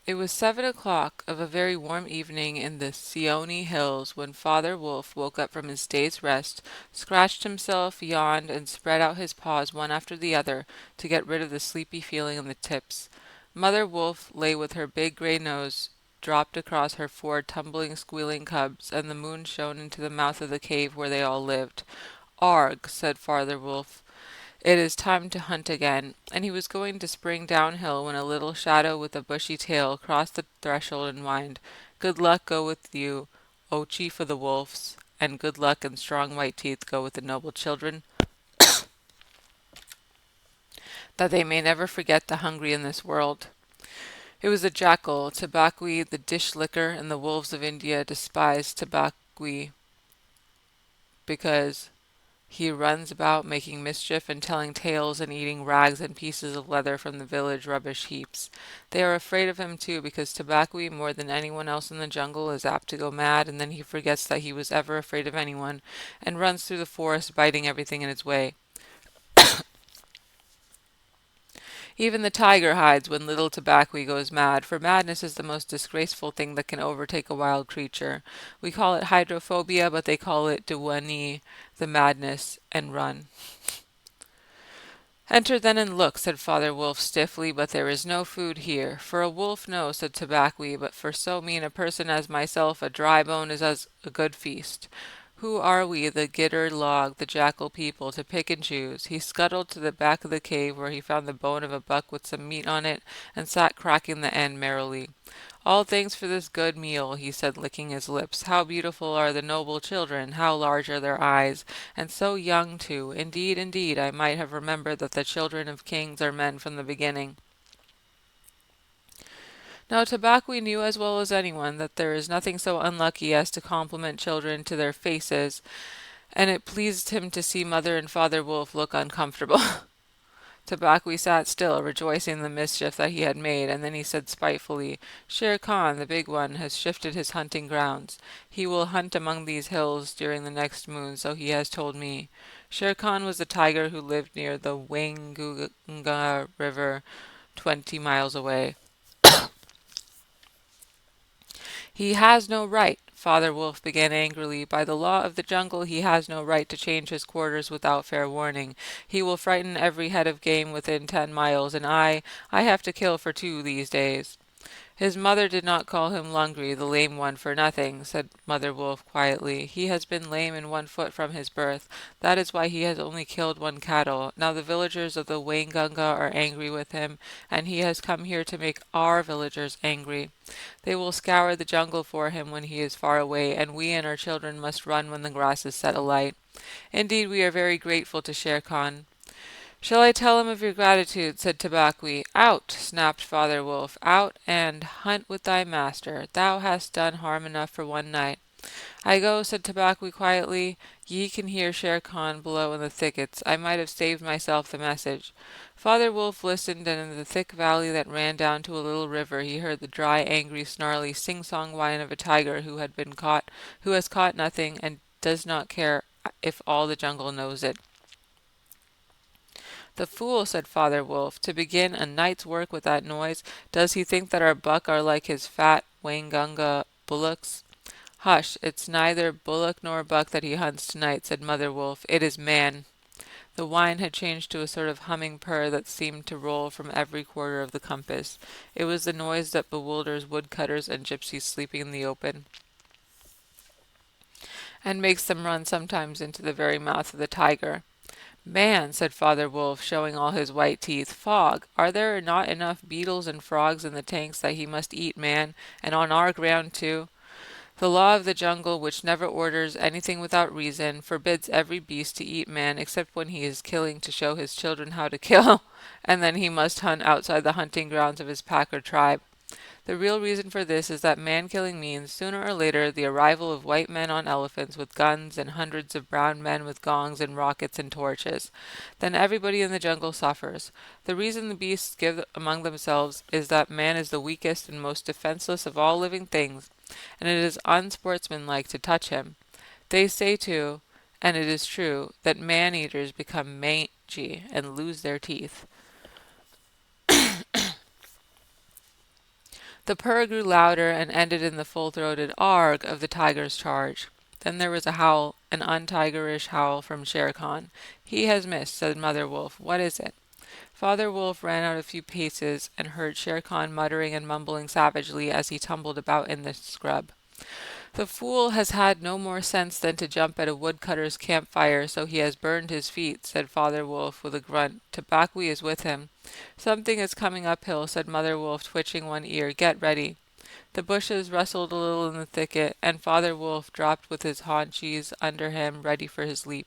It was 7 o'clock of a very warm evening in the Seeonee Hills when Father Wolf woke up from his day's rest, scratched himself, yawned, and spread out his paws one after the other to get rid of the sleepy feeling in the tips. Mother Wolf lay with her big gray nose dropped across her four tumbling, squealing cubs, and the moon shone into the mouth of the cave where they all lived. "Arg," said Father Wolf. "It is time to hunt again," and he was going to spring downhill when a little shadow with a bushy tail crossed the threshold and whined, "Good luck go with you, O chief of the wolves, and good luck and strong white teeth go with the noble children, that they may never forget the hungry in this world." It was a jackal. Tabaqui, the dish licker, and the wolves of India despise Tabaqui because he runs about making mischief and telling tales and eating rags and pieces of leather from the village rubbish heaps. They are afraid of him too, because Tabaqui, more than anyone else in the jungle, is apt to go mad, and then he forgets that he was ever afraid of anyone, and runs through the forest biting everything in his way. Even the tiger hides when little Tabaqui goes mad, for madness is the most disgraceful thing that can overtake a wild creature. We call it hydrophobia, but they call it Duwani, the madness, and run. "Enter then and look," said Father Wolf stiffly, "but there is no food here." "For a wolf, no," said Tabaqui, "but for so mean a person as myself a dry bone is as a good feast. Who are we, the Gitter log, the jackal people, to pick and choose?" He scuttled to the back of the cave, where he found the bone of a buck with some meat on it, and sat cracking the end merrily. "All thanks for this good meal," he said, licking his lips. "How beautiful are the noble children! How large are their eyes! And so young, too! Indeed, indeed, I might have remembered that the children of kings are men from the beginning." Now Tabaqui knew as well as anyone that there is nothing so unlucky as to compliment children to their faces, and it pleased him to see Mother and Father Wolf look uncomfortable. Tabaqui sat still, rejoicing in the mischief that he had made, and then he said spitefully, "Shere Khan, the big one, has shifted his hunting grounds. He will hunt among these hills during the next moon, so he has told me." Shere Khan was the tiger who lived near the Waingunga River, 20 miles away. "He has no right," Father Wolf began angrily. "By the law of the jungle he has no right to change his quarters without fair warning. He will frighten every head of game within 10 miles, and I have to kill for two these days." "His mother did not call him Lungri, the lame one, for nothing," said Mother Wolf quietly. "He has been lame in one foot from his birth. That is why he has only killed one cattle. Now the villagers of the Waingunga are angry with him, and he has come here to make our villagers angry. They will scour the jungle for him when he is far away, and we and our children must run when the grass is set alight. Indeed, we are very grateful to Shere Khan." "Shall I tell him of your gratitude?" said Tabaqui. "Out!" snapped Father Wolf. "Out and hunt with thy master. Thou hast done harm enough for one night." "I go," said Tabaqui quietly. "Ye can hear Shere Khan below in the thickets. I might have saved myself the message." Father Wolf listened, and in the thick valley that ran down to a little river he heard the dry, angry, snarly, sing-song whine of a tiger who has caught nothing, and does not care if all the jungle knows it. "The fool," said Father Wolf, "to begin a night's work with that noise. Does he think that our buck are like his fat Waingunga bullocks?" "Hush! It's neither bullock nor buck that he hunts tonight," said Mother Wolf. "It is man." The whine had changed to a sort of humming purr that seemed to roll from every quarter of the compass. It was the noise that bewilders woodcutters and gypsies sleeping in the open, and makes them run sometimes into the very mouth of the tiger. "Man," said Father Wolf, showing all his white teeth, "Fog! Are there not enough beetles and frogs in the tanks that he must eat man, and on our ground too? The law of the jungle, which never orders anything without reason, forbids every beast to eat man except when he is killing to show his children how to kill, and then he must hunt outside the hunting grounds of his pack or tribe. The real reason for this is that man-killing means, sooner or later, the arrival of white men on elephants with guns and hundreds of brown men with gongs and rockets and torches. Then everybody in the jungle suffers. The reason the beasts give among themselves is that man is the weakest and most defenseless of all living things, and it is unsportsmanlike to touch him. They say, too, and it is true, that man-eaters become mangy and lose their teeth. The purr grew louder and ended in the full-throated "arg" of the tiger's charge. Then there was a howl, an untigerish howl from Shere Khan. "He has missed," said Mother Wolf. "What is it?" Father Wolf ran out a few paces and heard Shere Khan muttering and mumbling savagely as he tumbled about in the scrub. "The fool has had no more sense than to jump at a woodcutter's campfire, so he has burned his feet," said Father Wolf with a grunt. "Tabaqui is with him." "Something is coming uphill," said Mother Wolf, twitching one ear. "Get ready." The bushes rustled a little in the thicket, and Father Wolf dropped with his haunches under him, ready for his leap.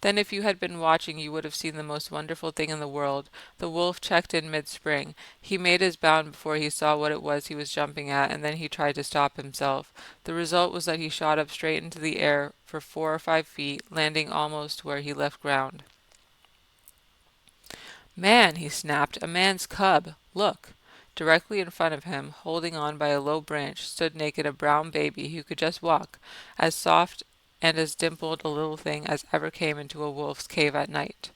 Then if you had been watching you would have seen the most wonderful thing in the world. The wolf checked in mid-spring. He made his bound before he saw what it was he was jumping at, and then he tried to stop himself. The result was that he shot up straight into the air for 4 or 5 feet, landing almost where he left ground. "Man!" he snapped. "A man's cub! Look!" Directly in front of him, holding on by a low branch, stood naked a brown baby who could just walk, as soft and as dimpled a little thing as ever came into a wolf's cave at night.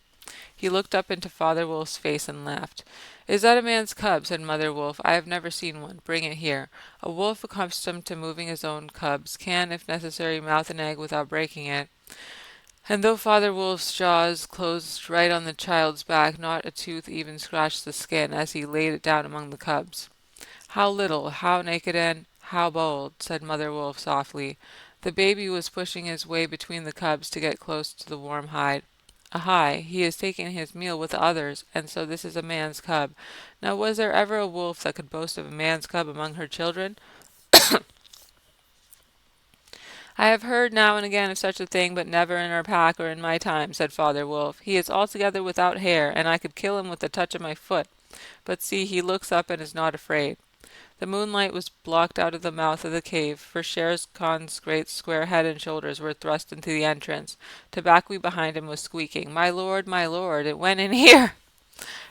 He looked up into Father Wolf's face and laughed. "Is that a man's cub?" said Mother Wolf. "I have never seen one. Bring it here." A wolf accustomed to moving his own cubs can, if necessary, mouth an egg without breaking it. And though Father Wolf's jaws closed right on the child's back, not a tooth even scratched the skin as he laid it down among the cubs. "How little, how naked and how bold," said Mother Wolf softly. The baby was pushing his way between the cubs to get close to the warm hide. "Aye, he is taking his meal with the others, and so this is a man's cub. Now was there ever a wolf that could boast of a man's cub among her children?" "I have heard now and again of such a thing, but never in our pack or in my time," said Father Wolf. "He is altogether without hair, and I could kill him with the touch of my foot. But see, he looks up and is not afraid." The moonlight was blocked out of the mouth of the cave, for Shere Khan's great square head and shoulders were thrust into the entrance. Tabaqui behind him was squeaking, my lord, it went in here!"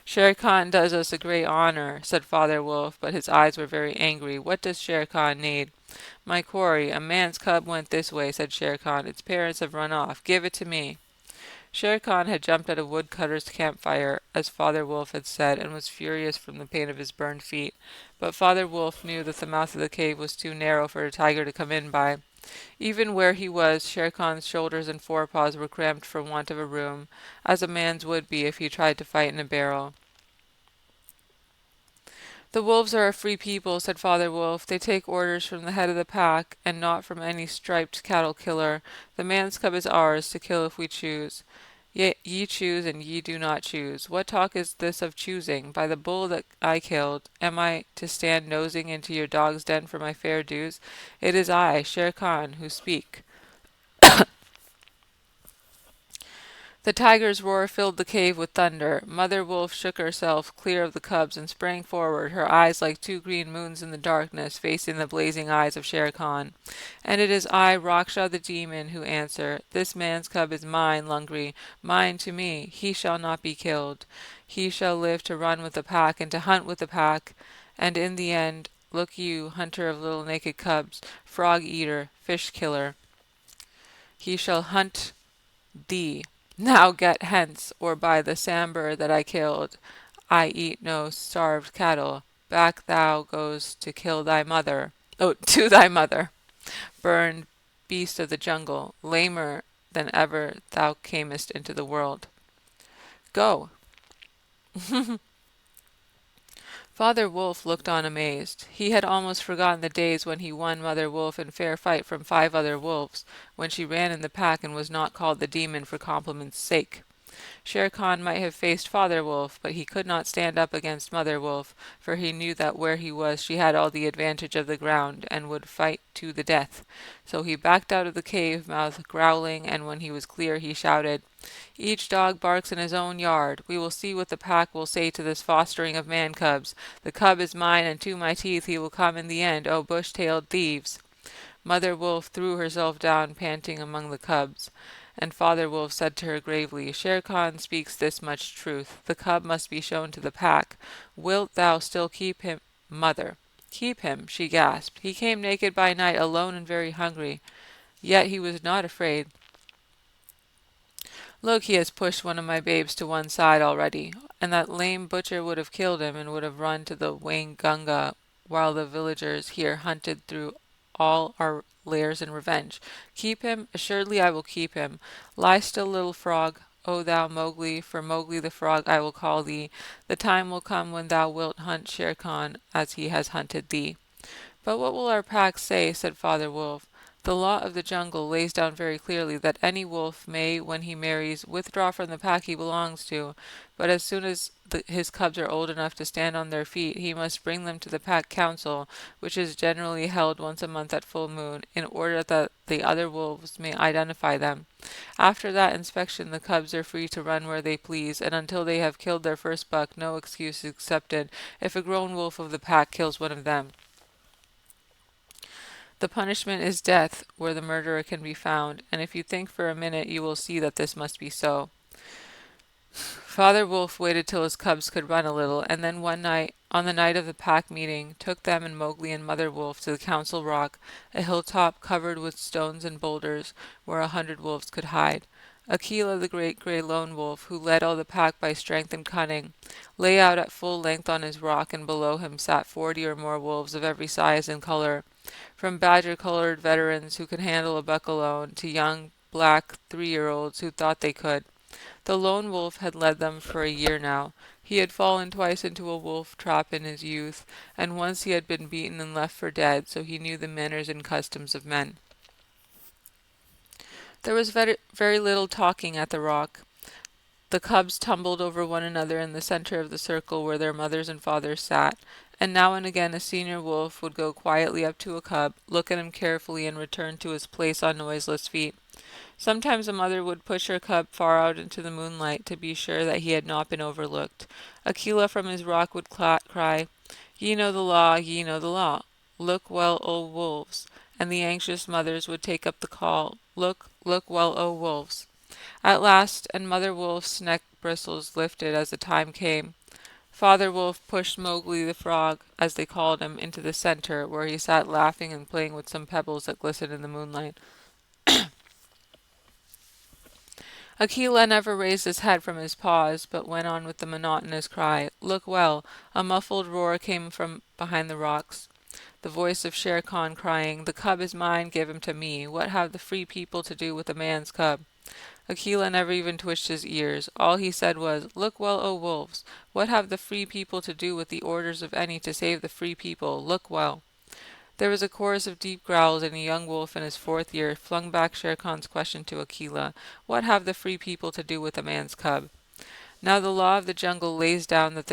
"Shere Khan does us a great honor," said Father Wolf, but his eyes were very angry. "What does Shere Khan need?" "My quarry, a man's cub went this way," said Shere Khan. "Its parents have run off. Give it to me." Shere Khan had jumped at a woodcutter's campfire, as Father Wolf had said, and was furious from the pain of his burned feet. But Father Wolf knew that the mouth of the cave was too narrow for a tiger to come in by. Even where he was, Shere Khan's shoulders and forepaws were cramped for want of a room, as a man's would be if he tried to fight in a barrel. "The wolves are a free people," said Father Wolf. "They take orders from the head of the pack, and not from any striped cattle killer. The man's cub is ours, to kill if we choose. Ye choose, and ye do not choose. What talk is this of choosing? By the bull that I killed, am I to stand nosing into your dog's den for my fair dues? It is I, Shere Khan, who speak." The tiger's roar filled the cave with thunder. Mother Wolf shook herself clear of the cubs and sprang forward, her eyes like two green moons in the darkness, facing the blazing eyes of Shere Khan. "And it is I, Raksha the demon, who answer. This man's cub is mine, Lungri, mine to me. He shall not be killed. He shall live to run with the pack and to hunt with the pack. And in the end, look you, hunter of little naked cubs, frog eater, fish killer, he shall hunt thee. Now get hence, or by the Sambur that I killed, I eat no starved cattle. Back thou goes to kill thy mother. Oh, to thy mother, burned beast of the jungle, lamer than ever thou camest into the world. Go." Father Wolf looked on amazed. He had almost forgotten the days when he won Mother Wolf in fair fight from 5 other wolves, when she ran in the pack and was not called the demon for compliment's sake. Shere Khan might have faced Father Wolf, but he could not stand up against Mother Wolf, for he knew that where he was she had all the advantage of the ground, and would fight to the death. So he backed out of the cave mouth growling, and when he was clear he shouted, "Each dog barks in his own yard. We will see what the pack will say to this fostering of man-cubs. The cub is mine, and to my teeth he will come in the end, O bush-tailed thieves." Mother Wolf threw herself down panting among the cubs, and Father Wolf said to her gravely, "Shere Khan speaks this much truth. The cub must be shown to the pack. Wilt thou still keep him?" "Mother." "Keep him," she gasped. "He came naked by night, alone and very hungry. Yet he was not afraid. Look, he has pushed one of my babes to one side already, and that lame butcher would have killed him and would have run to the Waingunga while the villagers here hunted through all our lairs in revenge. Keep him? Assuredly I will keep him. Lie still, little frog, O thou Mowgli, for Mowgli the Frog I will call thee. The time will come when thou wilt hunt Shere Khan as he has hunted thee. But what will our pack say? Said Father Wolf. The law of the jungle lays down very clearly that any wolf may, when he marries, withdraw from the pack he belongs to, but as soon as his cubs are old enough to stand on their feet, he must bring them to the pack council, which is generally held once a month at full moon, in order that the other wolves may identify them. After that inspection, the cubs are free to run where they please, and until they have killed their first buck, no excuse is accepted if a grown wolf of the pack kills one of them. The punishment is death where the murderer can be found, and if you think for a minute you will see that this must be so. Father Wolf waited till his cubs could run a little, and then one night, on the night of the pack meeting, took them and Mowgli and Mother Wolf to the Council Rock, a hilltop covered with stones and boulders, where 100 wolves could hide. Akela, the great grey lone wolf, who led all the pack by strength and cunning, lay out at full length on his rock, and below him sat 40 or more wolves of every size and color, from badger-colored veterans who could handle a buck alone, to young black 3-year-olds who thought they could. The lone wolf had led them for a year now. He had fallen twice into a wolf trap in his youth, and once he had been beaten and left for dead, so he knew the manners and customs of men. There was very little talking at the rock. The cubs tumbled over one another in the center of the circle where their mothers and fathers sat, and now and again a senior wolf would go quietly up to a cub, look at him carefully, and return to his place on noiseless feet. Sometimes a mother would push her cub far out into the moonlight to be sure that he had not been overlooked. Akela from his rock would cry, "Ye know the law, ye know the law. Look well, O wolves." And the anxious mothers would take up the call, "Look, look well, O wolves." At last, and Mother Wolf's neck bristles lifted as the time came, Father Wolf pushed Mowgli the Frog, as they called him, into the center, where he sat laughing and playing with some pebbles that glistened in the moonlight. Akela never raised his head from his paws, but went on with the monotonous cry, "Look well." A muffled roar came from behind the rocks. The voice of Shere Khan crying, "The cub is mine, give him to me. What have the free people to do with a man's cub?" Akela never even twitched his ears. All he said was, "Look well, O wolves. What have the free people to do with the orders of any to save the free people? Look well." There was a chorus of deep growls, and a young wolf in his 4th year flung back Shere Khan's question to Akela, "What have the free people to do with a man's cub?" Now the law of the jungle lays down that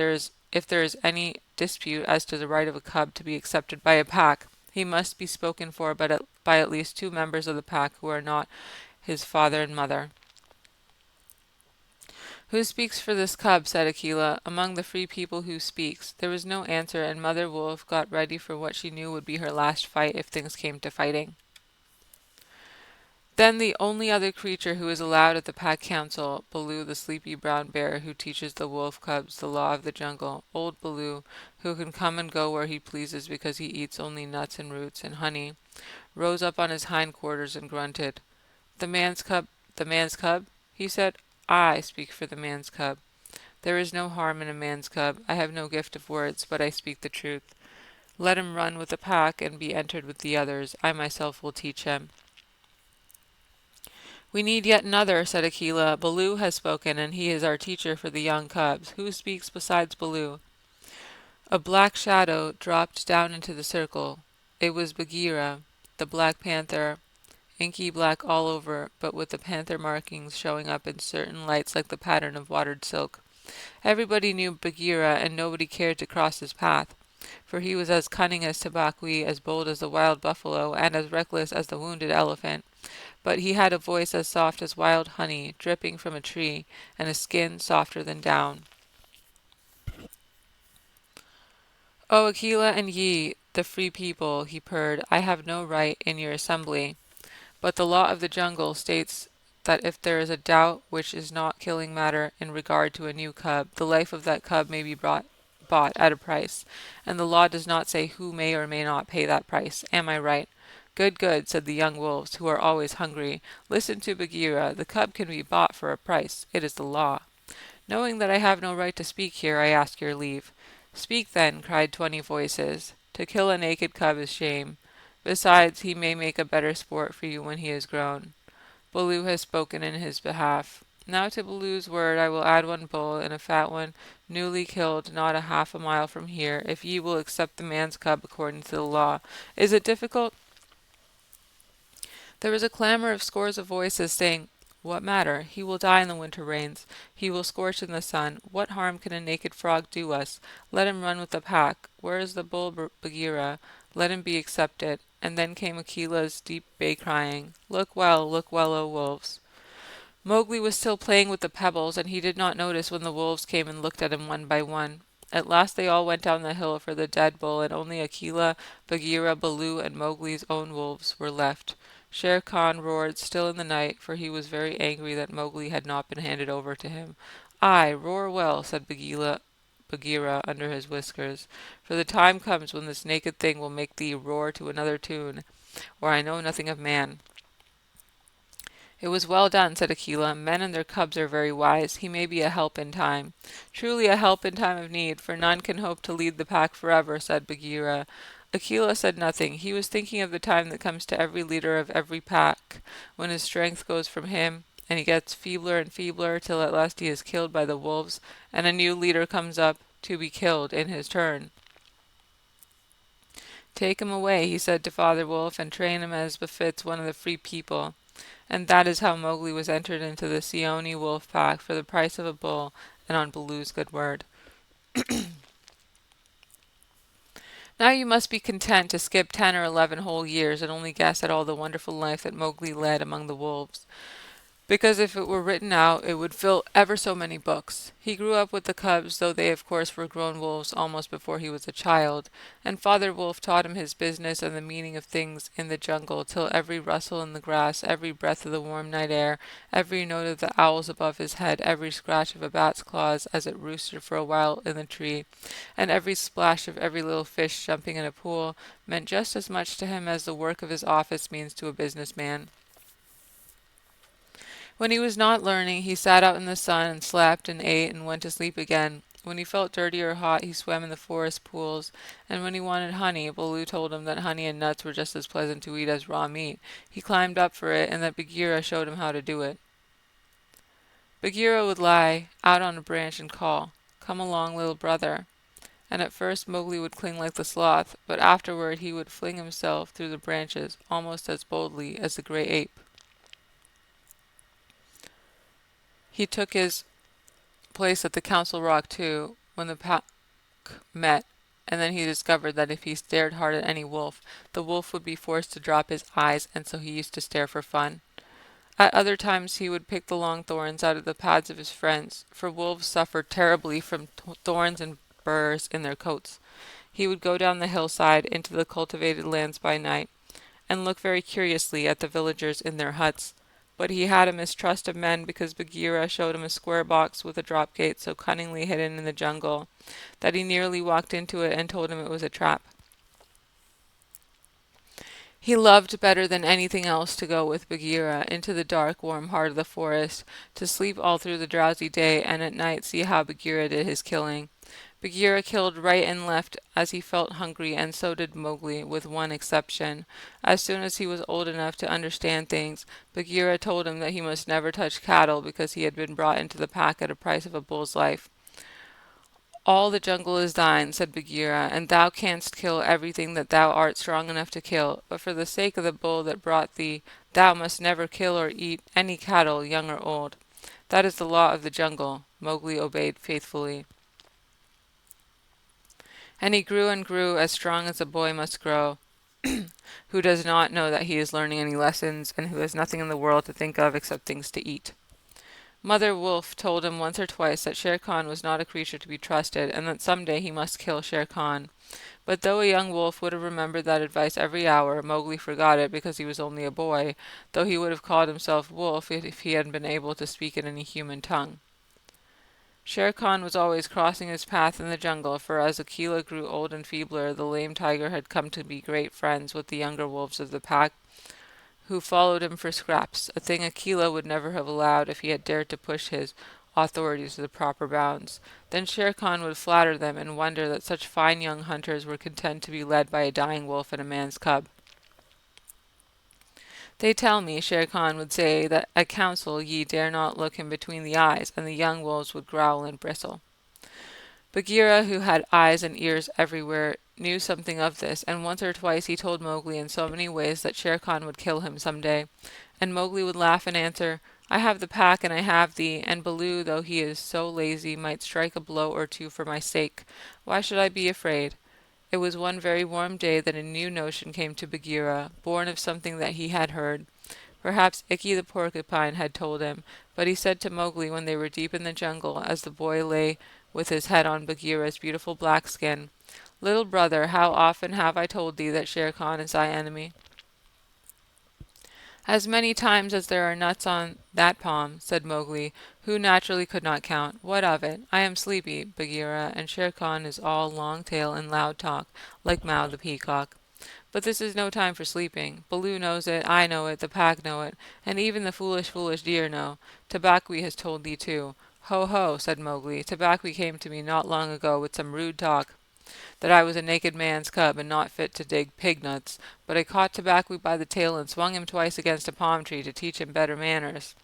if there is any dispute as to the right of a cub to be accepted by a pack, he must be spoken for by at least 2 members of the pack who are not his father and mother. "Who speaks for this cub?" said Akela. "Among the free people, who speaks?" There was no answer, and Mother Wolf got ready for what she knew would be her last fight if things came to fighting. Then the only other creature who is allowed at the pack council, Baloo, the sleepy brown bear who teaches the wolf cubs the law of the jungle, old Baloo, who can come and go where he pleases because he eats only nuts and roots and honey, rose up on his hindquarters and grunted. "The man's cub, the man's cub?" he said. "I speak for the man's cub. There is no harm in a man's cub. I have no gift of words, but I speak the truth. Let him run with the pack and be entered with the others. I myself will teach him." "We need yet another," said Akela. "Baloo has spoken, and he is our teacher for the young cubs. Who speaks besides Baloo?" A black shadow dropped down into the circle. It was Bagheera, the Black Panther, inky black all over, but with the panther markings showing up in certain lights like the pattern of watered silk. Everybody knew Bagheera, and nobody cared to cross his path, for he was as cunning as Tabaqui, as bold as the wild buffalo, and as reckless as the wounded elephant. But he had a voice as soft as wild honey dripping from a tree, and a skin softer than down. "O Akela and ye, the free people," he purred, "I have no right in your assembly. But the law of the jungle states that if there is a doubt which is not killing matter in regard to a new cub, the life of that cub may be bought at a price, and the law does not say who may or may not pay that price. Am I right?" "Good, good," said the young wolves, who are always hungry. "Listen to Bagheera. The cub can be bought for a price. It is the law. Knowing that I have no right to speak here, I ask your leave." "Speak then," cried 20 voices. To kill a naked cub is shame. Besides, he may make a better sport for you when he is grown. Baloo has spoken in his behalf. Now to Baloo's word I will add one bull and a fat one, newly killed, not a half a mile from here, if ye will accept the man's cub according to the law. Is it difficult? There was a clamor of scores of voices saying, "What matter? He will die in the winter rains. He will scorch in the sun. What harm can a naked frog do us? Let him run with the pack. Where is the bull Bagheera? Let him be accepted." And then came Akela's deep bay crying, look well, O wolves." Mowgli was still playing with the pebbles, and he did not notice when the wolves came and looked at him one by one. At last they all went down the hill for the dead bull, and only Akela, Bagheera, Baloo, and Mowgli's own wolves were left. Shere Khan roared still in the night, for he was very angry that Mowgli had not been handed over to him. "Ay, roar well," said Bagheera under his whiskers, "for the time comes when this naked thing will make thee roar to another tune, or I know nothing of man." "It was well done," said Akela. "Men and their cubs are very wise. He may be a help in time." "Truly a help in time of need, for none can hope to lead the pack forever," said Bagheera. Akela said nothing. He was thinking of the time that comes to every leader of every pack, when his strength goes from him, and he gets feebler and feebler, till at last he is killed by the wolves, and a new leader comes up to be killed in his turn. "Take him away," he said to Father Wolf, "and train him as befits one of the Free People." And that is how Mowgli was entered into the Seeonee wolf pack for the price of a bull and on Baloo's good word. Now you must be content to skip 10 or 11 whole years and only guess at all the wonderful life that Mowgli led among the wolves, because if it were written out it would fill ever so many books. He grew up with the cubs, though they of course were grown wolves almost before he was a child, and Father Wolf taught him his business and the meaning of things in the jungle, till every rustle in the grass, every breath of the warm night air, every note of the owls above his head, every scratch of a bat's claws as it roosted for a while in the tree, and every splash of every little fish jumping in a pool, meant just as much to him as the work of his office means to a business man. When he was not learning, he sat out in the sun and slept and ate and went to sleep again. When he felt dirty or hot, he swam in the forest pools, and when he wanted honey, Baloo told him that honey and nuts were just as pleasant to eat as raw meat. He climbed up for it, and that Bagheera showed him how to do it. Bagheera would lie out on a branch and call, "Come along, little brother." And at first Mowgli would cling like the sloth, but afterward he would fling himself through the branches almost as boldly as the grey ape. He took his place at the Council Rock too, when the pack met, and then he discovered that if he stared hard at any wolf, the wolf would be forced to drop his eyes, and so he used to stare for fun. At other times he would pick the long thorns out of the pads of his friends, for wolves suffered terribly from thorns and burrs in their coats. He would go down the hillside into the cultivated lands by night, and look very curiously at the villagers in their huts. But he had a mistrust of men, because Bagheera showed him a square box with a drop gate so cunningly hidden in the jungle that he nearly walked into it and told him it was a trap. He loved better than anything else to go with Bagheera into the dark, warm heart of the forest, to sleep all through the drowsy day, and at night see how Bagheera did his killing. Bagheera killed right and left as he felt hungry, and so did Mowgli, with one exception. As soon as he was old enough to understand things, Bagheera told him that he must never touch cattle, because he had been brought into the pack at a price of a bull's life. "All the jungle is thine," said Bagheera, "and thou canst kill everything that thou art strong enough to kill, but for the sake of the bull that brought thee, thou must never kill or eat any cattle, young or old. That is the law of the jungle." Mowgli obeyed faithfully. And he grew and grew, as strong as a boy must grow, who does not know that he is learning any lessons, and who has nothing in the world to think of except things to eat. Mother Wolf told him once or twice that Shere Khan was not a creature to be trusted, and that some day he must kill Shere Khan. But though a young wolf would have remembered that advice every hour, Mowgli forgot it because he was only a boy, though he would have called himself Wolf if he had been able to speak in any human tongue. Shere Khan was always crossing his path in the jungle, for as Akela grew old and feebler, the lame tiger had come to be great friends with the younger wolves of the pack, who followed him for scraps, a thing Akela would never have allowed if he had dared to push his authority to the proper bounds. Then Shere Khan would flatter them and wonder that such fine young hunters were content to be led by a dying wolf and a man's cub. They tell me, Shere Khan would say, that at council ye dare not look him between the eyes, and the young wolves would growl and bristle. Bagheera, who had eyes and ears everywhere, knew something of this, and once or twice he told Mowgli in so many ways that Shere Khan would kill him some day, and Mowgli would laugh and answer, "I have the pack and I have thee, and Baloo, though he is so lazy, might strike a blow or two for my sake. Why should I be afraid?" It was one very warm day that a new notion came to Bagheera, born of something that he had heard. Perhaps Ikki the Porcupine had told him, but he said to Mowgli when they were deep in the jungle, as the boy lay with his head on Bagheera's beautiful black skin, "Little brother, how often have I told thee that Shere Khan is thy enemy?" "As many times as there are nuts on that palm," said Mowgli, who naturally could not count. "What of it? I am sleepy, Bagheera, and Shere Khan is all long tail and loud talk, like Mao the Peacock. But this is no time for sleeping. Baloo knows it, I know it, the pack know it, and even the foolish, foolish deer know. Tabaqui has told thee too." "Ho, ho," said Mowgli. "Tabaqui came to me not long ago with some rude talk, that I was a naked man's cub and not fit to dig pig nuts, but I caught Tabaqui by the tail and swung him twice against a palm tree to teach him better manners.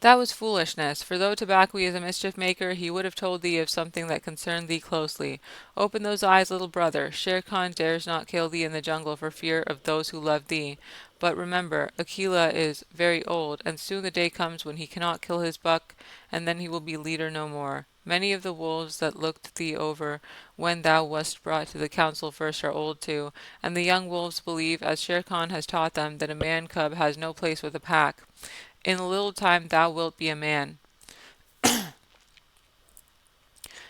That was foolishness, for though Tabaqui is a mischief maker, he would have told thee of something that concerned thee closely. Open those eyes, little brother. Shere Khan dares not kill thee in the jungle for fear of those who love thee. But remember, Akela is very old, and soon the day comes when he cannot kill his buck, and then he will be leader no more. Many of the wolves that looked thee over when thou wast brought to the council first are old too, and the young wolves believe, as Shere Khan has taught them, that a man cub has no place with a pack. In a little time thou wilt be a man.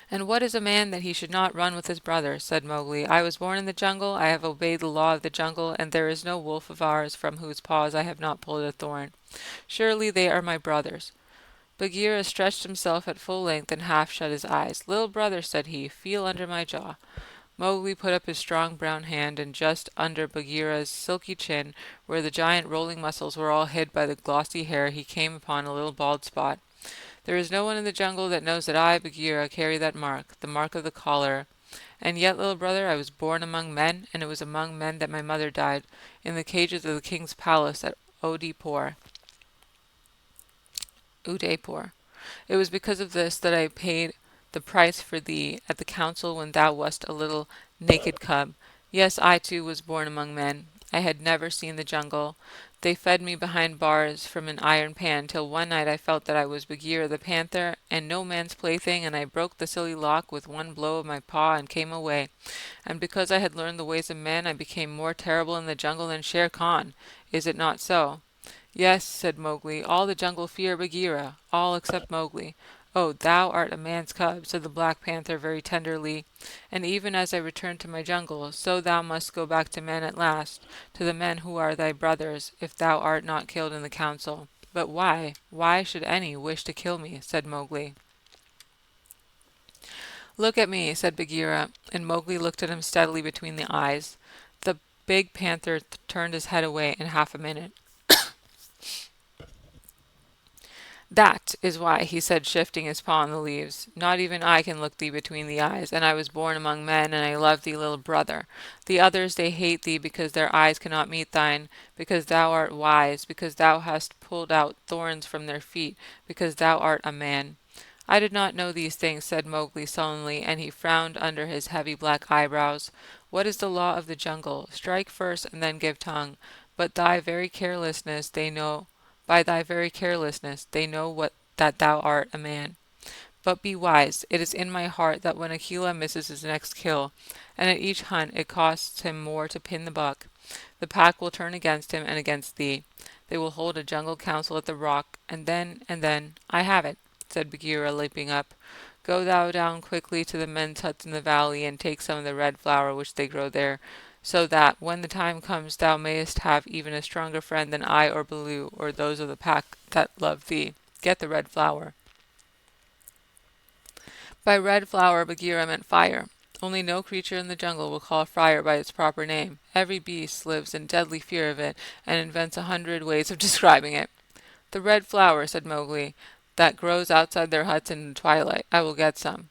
"And what is a man that he should not run with his brother?" said Mowgli. "I was born in the jungle, I have obeyed the law of the jungle, and there is no wolf of ours from whose paws I have not pulled a thorn. Surely they are my brothers." Bagheera stretched himself at full length and half shut his eyes. "Little brother," said he, "feel under my jaw." Mowgli put up his strong brown hand, and just under Bagheera's silky chin, where the giant rolling muscles were all hid by the glossy hair, he came upon a little bald spot. "There is no one in the jungle that knows that I, Bagheera, carry that mark, the mark of the collar. And yet, little brother, I was born among men, and it was among men that my mother died, in the cages of the king's palace at Udaipur. It was because of this that I paid the price for thee at the council when thou wast a little naked cub. Yes, I too was born among men. I had never seen the jungle. They fed me behind bars from an iron pan, till one night I felt that I was Bagheera the panther, and no man's plaything, and I broke the silly lock with one blow of my paw and came away. And because I had learned the ways of men, I became more terrible in the jungle than Shere Khan. Is it not so?" "Yes," said Mowgli. "All the jungle fear Bagheera, all except Mowgli." "Oh, thou art a man's cub," said the Black Panther very tenderly, "and even as I return to my jungle, so thou must go back to men at last, to the men who are thy brothers, if thou art not killed in the council." "But why? Why should any wish to kill me?" said Mowgli. "Look at me," said Bagheera, and Mowgli looked at him steadily between the eyes. The big panther turned his head away in half a minute. "That is why," he said, shifting his paw on the leaves. "Not even I can look thee between the eyes, and I was born among men, and I love thee, little brother. The others they hate thee because their eyes cannot meet thine, because thou art wise, because thou hast pulled out thorns from their feet, because thou art a man." "I did not know these things," said Mowgli sullenly, and he frowned under his heavy black eyebrows. "What is the law of the jungle? Strike first and then give tongue. But thy very carelessness they know By thy very carelessness they know that thou art a man. But be wise. It is in my heart that when Akela misses his next kill, and at each hunt it costs him more to pin the buck, the pack will turn against him and against thee. They will hold a jungle council at the rock, and then I have it," said Bagheera, leaping up. "Go thou down quickly to the men's huts in the valley, and take some of the red flower which they grow there, so that when the time comes thou mayest have even a stronger friend than I or Baloo or those of the pack that love thee. Get the red flower." By red flower Bagheera meant fire. Only no creature in the jungle will call fire by its proper name. Every beast lives in deadly fear of it, and invents 100 ways of describing it. "The red flower," said Mowgli, "that grows outside their huts in the twilight. I will get some."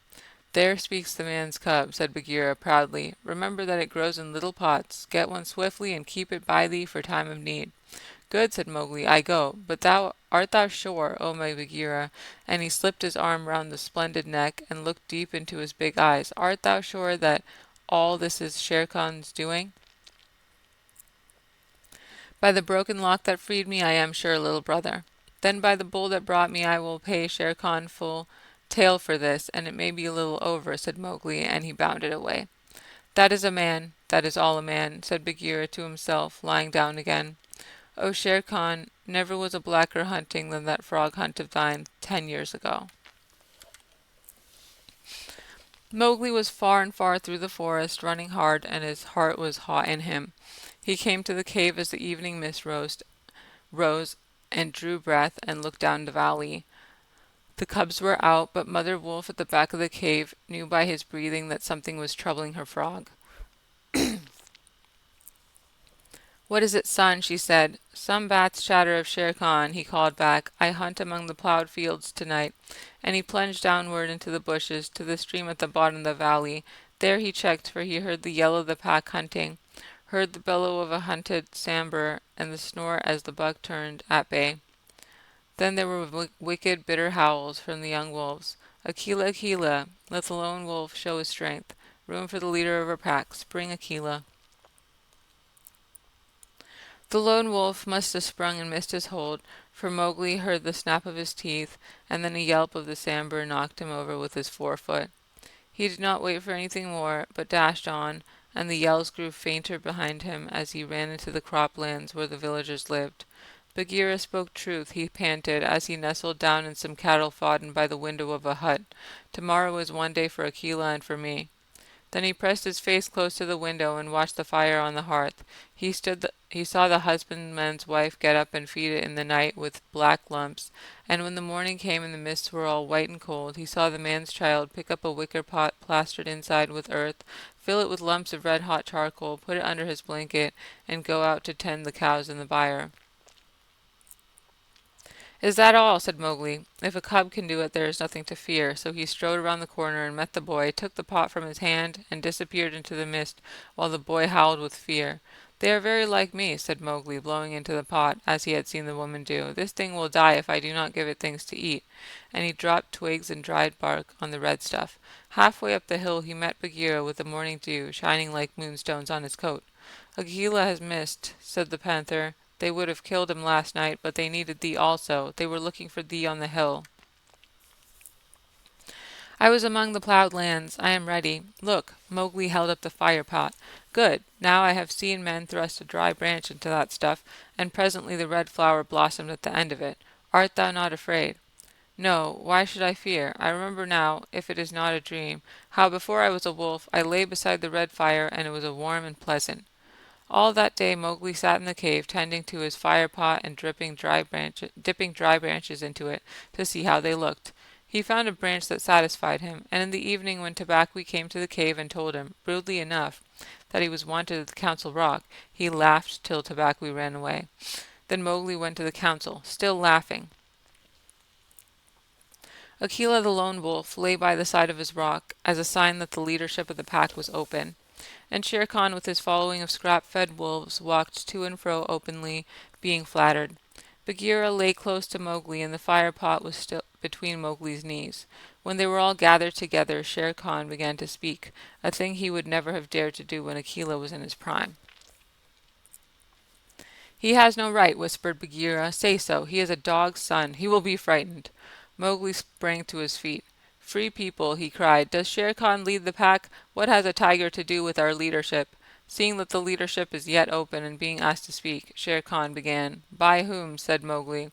"There speaks the man's cub," said Bagheera proudly. "Remember that it grows in little pots. Get one swiftly and keep it by thee for time of need." "Good," said Mowgli. "I go. But art thou sure, O my Bagheera?" And he slipped his arm round the splendid neck and looked deep into his big eyes. "Art thou sure that all this is Shere Khan's doing?" "By the broken lock that freed me, I am sure, little brother." "Then by the bull that brought me I will pay Shere Khan full tale for this, and it may be a little over," said Mowgli, and he bounded away. "That is a man. That is all a man," said Bagheera to himself, lying down again. "O Shere Khan, never was a blacker hunting than that frog hunt of thine 10 years ago." Mowgli was far and far through the forest, running hard, and his heart was hot in him. He came to the cave as the evening mist rose, and drew breath and looked down the valley. The cubs were out, but Mother Wolf at the back of the cave knew by his breathing that something was troubling her frog. "What is it, son?" she said. "Some bats chatter of Shere Khan," he called back. "I hunt among the ploughed fields tonight." And he plunged downward into the bushes, to the stream at the bottom of the valley. There he checked, for he heard the yell of the pack hunting, heard the bellow of a hunted sambar, and the snore as the buck turned at bay. Then there were wicked, bitter howls from the young wolves. "Akela, Akela, let the lone wolf show his strength. Room for the leader of our pack. Spring, Akela." The lone wolf must have sprung and missed his hold, for Mowgli heard the snap of his teeth, and then a yelp of the sambar knocked him over with his forefoot. He did not wait for anything more, but dashed on, and the yells grew fainter behind him as he ran into the croplands where the villagers lived. "Bagheera spoke truth," he panted, as he nestled down in some cattle fodden by the window of a hut. "Tomorrow is one day for Akela and for me." Then he pressed his face close to the window and watched the fire on the hearth. He saw the husbandman's wife get up and feed it in the night with black lumps, and when the morning came and the mists were all white and cold, he saw the man's child pick up a wicker pot plastered inside with earth, fill it with lumps of red-hot charcoal, put it under his blanket, and go out to tend the cows in the byre. "Is that all?" said Mowgli. "If a cub can do it, there is nothing to fear." So he strode around the corner and met the boy, took the pot from his hand, and disappeared into the mist, while the boy howled with fear. "They are very like me," said Mowgli, blowing into the pot, as he had seen the woman do. "This thing will die if I do not give it things to eat." And he dropped twigs and dried bark on the red stuff. Halfway up the hill he met Bagheera with the morning dew shining like moonstones on his coat. "Akela has missed," said the panther. "They would have killed him last night, but they needed thee also. They were looking for thee on the hill." "I was among the ploughed lands. I am ready. Look!" Mowgli held up the fire pot. "Good! Now I have seen men thrust a dry branch into that stuff, and presently the red flower blossomed at the end of it. Art thou not afraid?" "No. Why should I fear? I remember now, if it is not a dream, how before I was a wolf I lay beside the red fire, and it was warm and pleasant." All that day Mowgli sat in the cave tending to his fire pot and dipping dry branches into it to see how they looked. He found a branch that satisfied him, and in the evening when Tabaqui came to the cave and told him, rudely enough, that he was wanted at the Council Rock, he laughed till Tabaqui ran away. Then Mowgli went to the council, still laughing. Akela the lone wolf lay by the side of his rock, as a sign that the leadership of the pack was open, and Shere Khan with his following of scrap-fed wolves walked to and fro openly, being flattered. Bagheera lay close to Mowgli, and the fire-pot was still between Mowgli's knees. When they were all gathered together, Shere Khan began to speak, a thing he would never have dared to do when Akela was in his prime. "He has no right," whispered Bagheera. "Say so. He is a dog's son. He will be frightened." Mowgli sprang to his feet. "Free People," he cried. "Does Shere Khan lead the pack? What has a tiger to do with our leadership?" Seeing that the leadership is yet open and being asked to speak, Shere Khan began. "By whom," said Mowgli,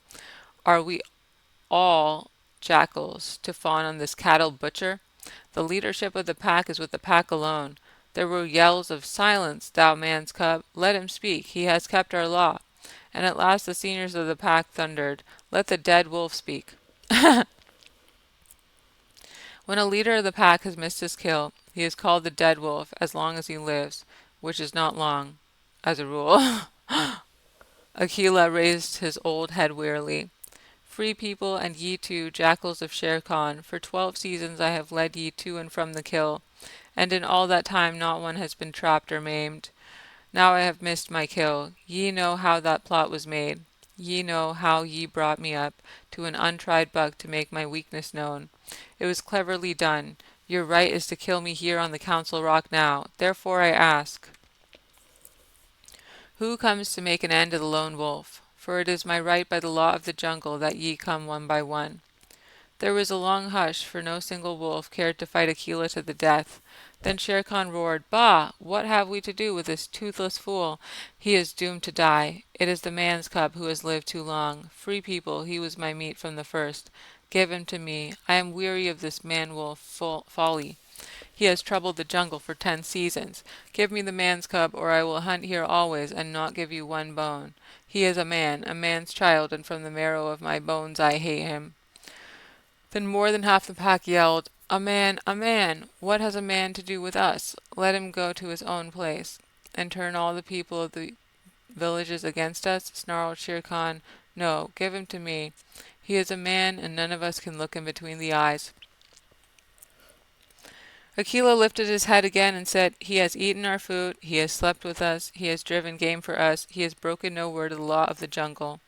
"are we all jackals to fawn on this cattle butcher? The leadership of the pack is with the pack alone." There were yells of "Silence, thou man's cub! Let him speak. He has kept our law." And at last the seniors of the pack thundered, "Let the dead wolf speak." When a leader of the pack has missed his kill, he is called the dead wolf as long as he lives, which is not long, as a rule. Akela raised his old head wearily. Free people, and ye too, jackals of Shere Khan, for 12 seasons I have led ye to and from the kill, and in all that time not one has been trapped or maimed. Now I have missed my kill. Ye know how that plot was made. Ye know how ye brought me up to an untried buck to make my weakness known. It was cleverly done. Your right is to kill me here on the Council Rock now. Therefore I ask, who comes to make an end of the lone wolf? For it is my right by the law of the jungle that ye come one by one. There was a long hush, for no single wolf cared to fight Akela to the death. Then Shere Khan roared, "Bah! What have we to do with this toothless fool? He is doomed to die. It is the man's cub who has lived too long. Free people, he was my meat from the first. Give him to me. I am weary of this man-wolf folly. He has troubled the jungle for 10 seasons. Give me the man's cub, or I will hunt here always, and not give you one bone. He is a man's child, and from the marrow of my bones I hate him." Then more than half the pack yelled, "A man, a man! What has a man to do with us? Let him go to his own place." "And turn all the people of the villages against us?" snarled Shere Khan. "No, give him to me. He is a man, and none of us can look him between the eyes." Akela lifted his head again and said, "He has eaten our food, he has slept with us, he has driven game for us, he has broken no word of the law of the jungle.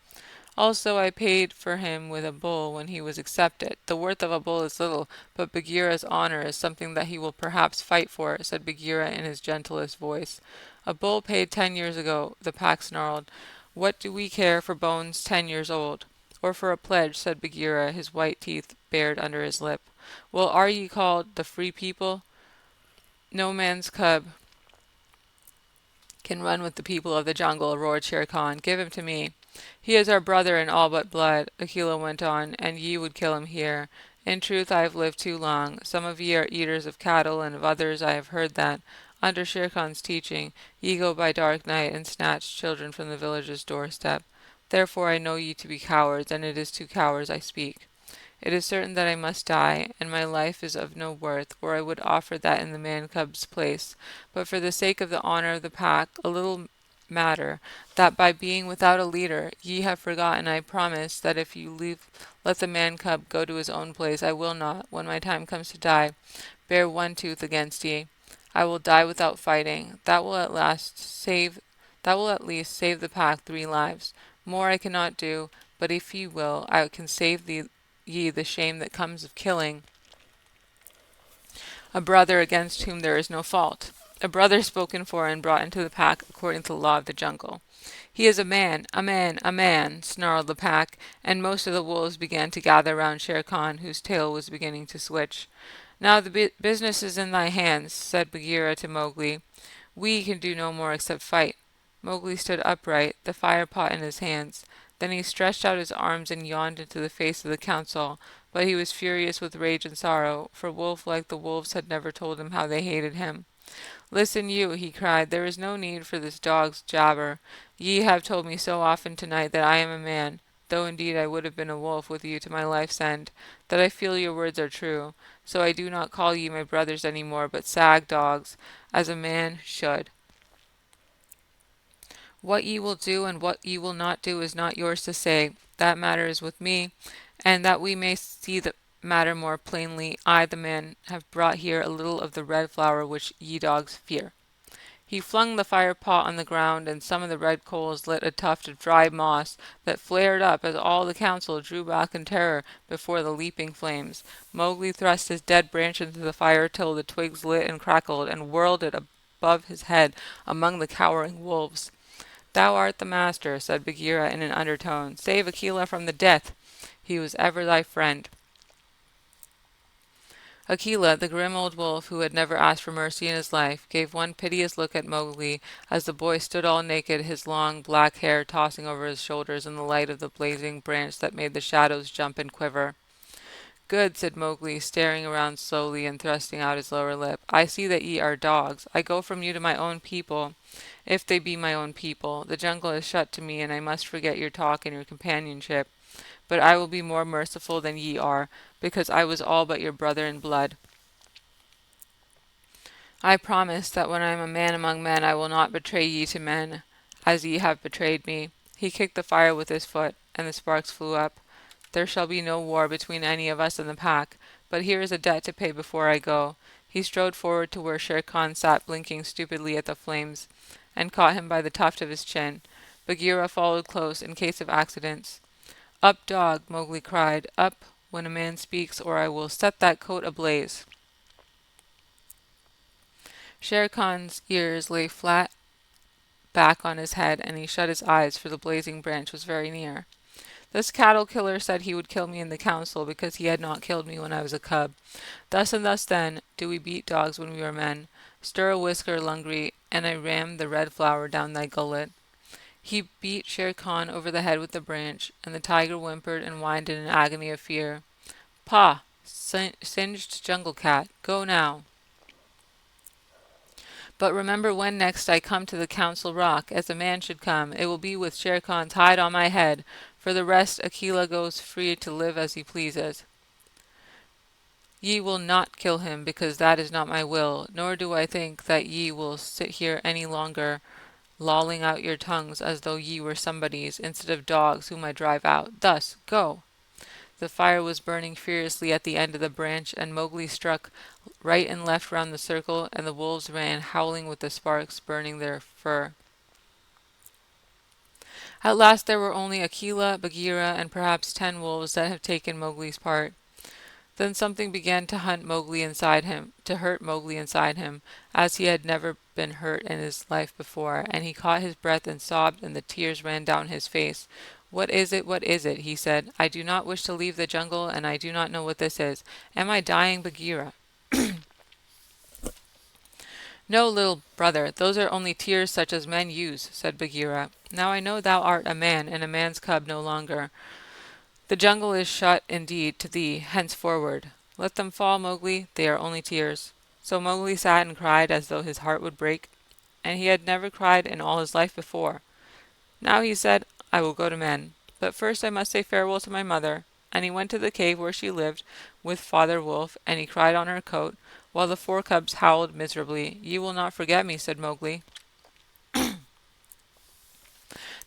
Also I paid for him with a bull when he was accepted. The worth of a bull is little, but Bagheera's honor is something that he will perhaps fight for," said Bagheera in his gentlest voice. "A bull paid 10 years ago," the pack snarled. "What do we care for bones 10 years old?" "Or for a pledge," said Bagheera, his white teeth bared under his lip. "Well, are ye called the Free People? No man's cub can run with the people of the jungle," roared Shere Khan. "Give him to me." "He is our brother in all but blood," Akela went on, "and ye would kill him here. In truth I have lived too long. Some of ye are eaters of cattle, and of others I have heard that, under Shere Khan's teaching, ye go by dark night and snatch children from the village's doorstep. Therefore I know ye to be cowards, and it is to cowards I speak. It is certain that I must die, and my life is of no worth, or I would offer that in the man-cub's place. But for the sake of the honour of the pack, a little matter, that by being without a leader ye have forgotten, I promise that if you let the man-cub go to his own place, I will not, when my time comes to die, bare one tooth against ye. I will die without fighting. That will at least save the pack 3 lives. More I cannot do, but if ye will, I can save ye the shame that comes of killing a brother against whom there is no fault. A brother spoken for and brought into the pack according to the law of the jungle. "He is a man, a man, a man!" snarled the pack, and most of the wolves began to gather round Shere Khan, whose tail was beginning to switch. "Now the business is in thy hands," said Bagheera to Mowgli. "We can do no more except fight." Mowgli stood upright, the fire pot in his hands. Then he stretched out his arms and yawned into the face of the council, but he was furious with rage and sorrow, for Wolf like the wolves had never told him how they hated him. "Listen you," he cried, "there is no need for this dog's jabber. Ye have told me so often tonight that I am a man, though indeed I would have been a wolf with you to my life's end, that I feel your words are true. So I do not call ye my brothers any more, but sag dogs, as a man should. What ye will do and what ye will not do is not yours to say. That matter is with me, and that we may see the matter more plainly, I, the man, have brought here a little of the red flower which ye dogs fear." He flung the fire pot on the ground, and some of the red coals lit a tuft of dry moss that flared up as all the council drew back in terror before the leaping flames. Mowgli thrust his dead branch into the fire till the twigs lit and crackled, and whirled it above his head among the cowering wolves. "Thou art the master," said Bagheera in an undertone. "Save Akela from the death. He was ever thy friend." Akela, the grim old wolf who had never asked for mercy in his life, gave one piteous look at Mowgli as the boy stood all naked, his long black hair tossing over his shoulders in the light of the blazing branch that made the shadows jump and quiver. "Good," said Mowgli, staring around slowly and thrusting out his lower lip. "I see that ye are dogs. I go from you to my own people, if they be my own people. The jungle is shut to me, and I must forget your talk and your companionship. But I will be more merciful than ye are, because I was all but your brother in blood. I promise that when I am a man among men I will not betray ye to men, as ye have betrayed me." He kicked the fire with his foot, and the sparks flew up. There shall be no war between any of us and the pack, but here is a debt to pay before I go." He strode forward to where Shere Khan sat blinking stupidly at the flames, and caught him by the tuft of his chin. Bagheera followed close in case of accidents. "Up, dog!" Mowgli cried. "Up when a man speaks, or I will set that coat ablaze." Shere Khan's ears lay flat back on his head, and he shut his eyes, for the blazing branch was very near. "This cattle killer said he would kill me in the council because he had not killed me when I was a cub. Thus and thus then do we beat dogs when we are men. Stir a whisker, Lungri, and I ram the red flower down thy gullet." He beat Shere Khan over the head with the branch, and the tiger whimpered and whined in an agony of fear. "Pah! Singed jungle cat, go now. But remember when next I come to the Council Rock, as a man should come, it will be with Shere Khan's hide on my head. For the rest, Akela goes free to live as he pleases. Ye will not kill him, because that is not my will, nor do I think that ye will sit here any longer, lolling out your tongues as though ye were somebody's, instead of dogs whom I drive out. Thus, go!" The fire was burning furiously at the end of the branch, and Mowgli struck right and left round the circle, and the wolves ran, howling with the sparks burning their fur. At last there were only Akela, Bagheera, and perhaps 10 wolves that have taken Mowgli's part. Then something began to hurt Mowgli inside him, as he had never been hurt in his life before, and he caught his breath and sobbed, and the tears ran down his face. "What is it? What is it?" he said. "I do not wish to leave the jungle, and I do not know what this is. Am I dying, Bagheera?" "No, little brother, those are only tears such as men use," said Bagheera. "Now I know thou art a man, and a man's cub no longer. The jungle is shut indeed to thee henceforward. Let them fall, Mowgli. They are only tears." So Mowgli sat and cried as though his heart would break, and he had never cried in all his life before. Now he said, "I will go to men, but first I must say farewell to my mother." And he went to the cave where she lived with Father Wolf, and he cried on her coat, while the 4 cubs howled miserably. "Ye will not forget me," said Mowgli.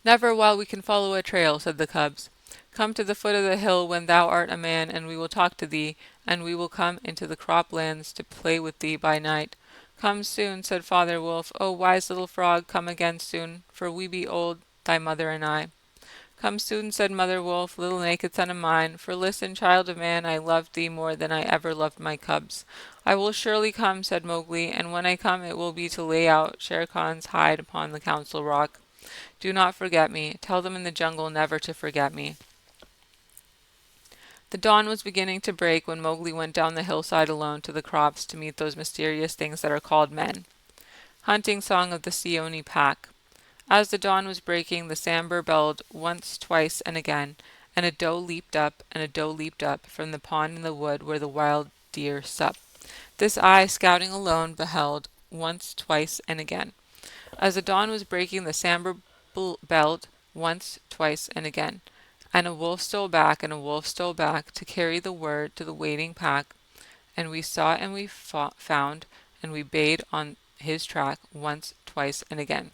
"Never while we can follow a trail," said the cubs. "Come to the foot of the hill when thou art a man, and we will talk to thee, and we will come into the crop lands to play with thee by night." "Come soon," said Father Wolf. "O wise little frog, come again soon, for we be old, thy mother and I." "Come soon," said Mother Wolf, "little naked son of mine, for listen, child of man, I love thee more than I ever loved my cubs." "I will surely come," said Mowgli, "and when I come it will be to lay out Shere Khan's hide upon the Council Rock. Do not forget me. Tell them in the jungle never to forget me." The dawn was beginning to break when Mowgli went down the hillside alone to the crops to meet those mysterious things that are called men. Hunting Song of the Seeonee Pack. As the dawn was breaking, the Sambir belled once, twice, and again, and a doe leaped up, and a doe leaped up from the pond in the wood where the wild deer sup. This I, scouting alone, beheld once, twice, and again. As the dawn was breaking, the Sambir belled once, twice, and again. And a wolf stole back, and a wolf stole back, to carry the word to the waiting pack. And we sought, and we found, and we bayed on his track once, twice, and again.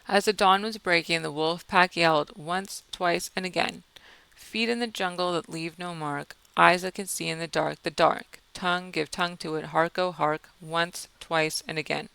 As the dawn was breaking, the wolf pack yelled once, twice, and again. Feet in the jungle that leave no mark, eyes that can see in the dark, tongue give tongue to it, hark, oh hark, once, twice, and again.